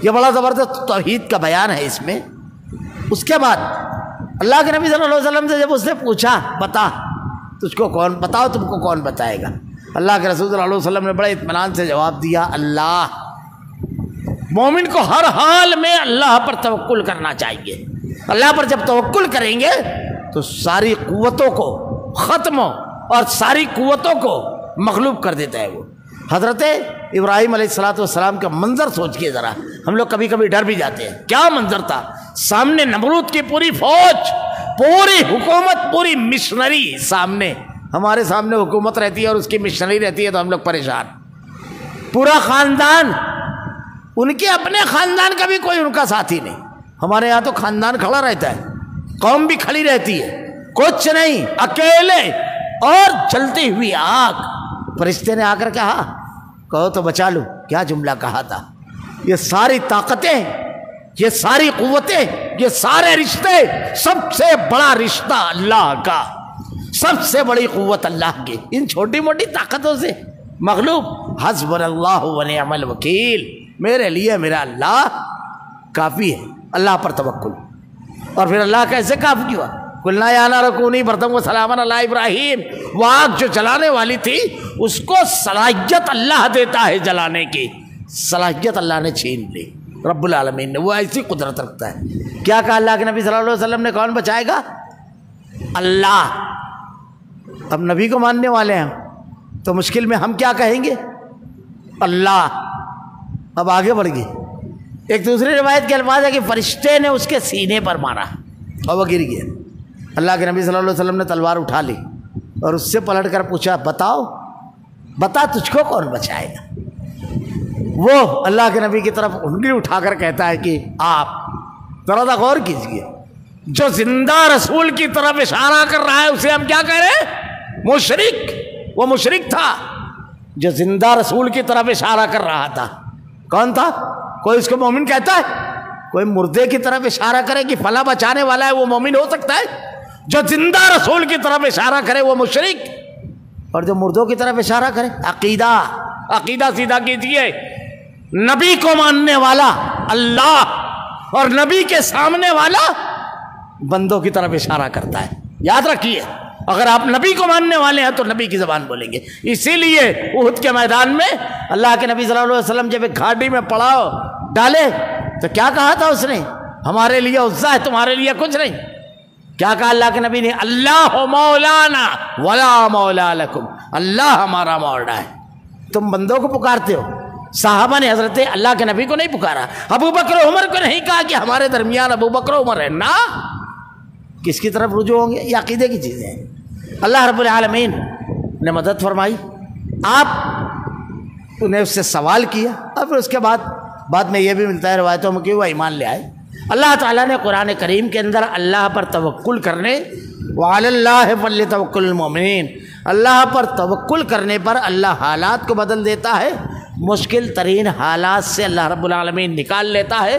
یہ بڑا زبردست توحید کا بیان ہے اس میں۔ اس کے بعد اللہ کے نبی صلی اللہ علیہ وسلم سے جب اس نے پوچھا بتا تجھ کو کون، بتاؤ تم کو کون بتائے گا، اللہ کے رسول صلی اللہ علیہ وسلم نے بڑے اطمینان سے جواب دیا اللہ۔ مومن کو ہر حال میں اللہ پر توکل کرنا چاہیے۔ اللہ پر جب توکل کریں گے تو ساری قوتوں کو ختم اور ساری قوتوں کو مغلوب کر دیتا ہے وہ۔ حضرت ابراہیم علیہ السلام کا منظر سوچئے ذرا، ہم لوگ کبھی کبھی ڈر بھی جاتے ہیں، کیا منظر تھا، سامنے نمرود کی پوری فوج، پوری حکومت، پوری مشنری سامنے، ہمارے سامنے حکومت رہتی ہے اور اس کی مشنری رہتی ہے تو ہم لوگ پریشان، پورا خاندان، ان کے اپنے خاندان کا بھی کوئی ان کا ساتھی نہیں۔ ہمارے یہاں تو خاندان کھڑا رہتا ہے، قوم بھی کھڑی رہتی ہے، کچھ نہیں، اکیلے اور جلتی ہوئی آگ۔ فرشتے نے آ کر کہا کہو تو بچا لو، کیا جملہ کہا تھا، یہ ساری طاقتیں، یہ ساری قوتیں، یہ سارے رشتے، سب سے بڑا رشتہ اللہ کا، سب سے بڑی قوت اللہ کی، ان چھوٹی موٹی طاقتوں سے مغلوب۔ حسبنا اللہ ونعم الوکیل، میرے لیے میرا اللہ کافی ہے، اللہ پر توکل۔ اور پھر اللہ کیسے کافی ہوا، قلنا یا نار کونی بردم وسلاما علی ابراہیم، وہ آگ جو جلانے والی تھی اس کو صلاحیت اللہ دیتا ہے جلانے کی، صلاحیت اللہ نے چھین لی، رب العالمین نے، وہ ایسی قدرت رکھتا ہے۔ کیا کہا اللہ کے نبی صلی اللہ علیہ وسلم نے، کون بچائے گا، اللہ۔ اب نبی کو ماننے والے ہیں تو مشکل میں ہم کیا کہیں گے، اللہ۔ اب آگے بڑھ گئی، ایک دوسری روایت کے الفاظ ہے کہ فرشتے نے اس کے سینے پر مارا اور وہ گر گیا۔ اللہ کے نبی صلی اللہ علیہ وسلم نے تلوار اٹھا لی اور اس سے پلٹ کر پوچھا بتاؤ، بتا تجھ کو کون بچائے گا۔ وہ اللہ کے نبی کی طرف انگلی اٹھا کر کہتا ہے کہ آپ ذرا سا غور کیجئے، جو زندہ رسول کی طرف اشارہ کر رہا ہے اسے ہم کیا کہہ رہے ہیں، مشرک۔ وہ مشرک تھا جو زندہ رسول کی طرف اشارہ کر رہا تھا۔ کون تھا، کوئی اس کو مومن کہتا ہے، کوئی مردے کی طرف اشارہ کرے کہ فلاں بچانے والا ہے وہ مومن ہو سکتا ہے، جو زندہ رسول کی طرف اشارہ کرے وہ مشرک، اور جو مردوں کی طرف اشارہ کرے عقیدہ، عقیدہ سیدھا کیجئے، نبی کو ماننے والا اللہ اور نبی کے سامنے والا بندوں کی طرف اشارہ کرتا ہے، یاد رکھیے۔ اگر آپ نبی کو ماننے والے ہیں تو نبی کی زبان بولیں گے۔ اسی لیے احد کے میدان میں اللہ کے نبی صلی اللہ علیہ وسلم جب ایک گھاٹی میں پڑاؤ ڈالے تو کیا کہا تھا اس نے، ہمارے لیے عزا ہے، تمہارے لیے کچھ نہیں۔ کیا کہا اللہ کے نبی نے، اللہ مولانا ولا مولا لکم، اللہ ہمارا مولا ہے، تم بندوں کو پکارتے ہو۔ صحابہ نے حضرت اللہ کے نبی کو نہیں پکارا، ابو بکر عمر کو نہیں کہا کہ ہمارے درمیان ابو بکر عمر ہے، نہ، کس کی طرف رجوع ہوں گے، یہ عقیدے کی چیزیں ہیں۔ اللہ رب العالمین نے مدد فرمائی، آپ نے اس سے سوال کیا، اور پھر اس کے بعد میں یہ بھی ملتا ہے روایتوں میں کہ وہ ایمان لے آئے۔ اللہ تعالیٰ نے قرآن کریم کے اندر اللہ پر توکل کرنے، وعلی اللہ فلیتوکل المؤمنین، اللہ پر توکل کرنے پر اللہ حالات کو بدل دیتا ہے، مشکل ترین حالات سے اللہ رب العالمین نکال لیتا ہے۔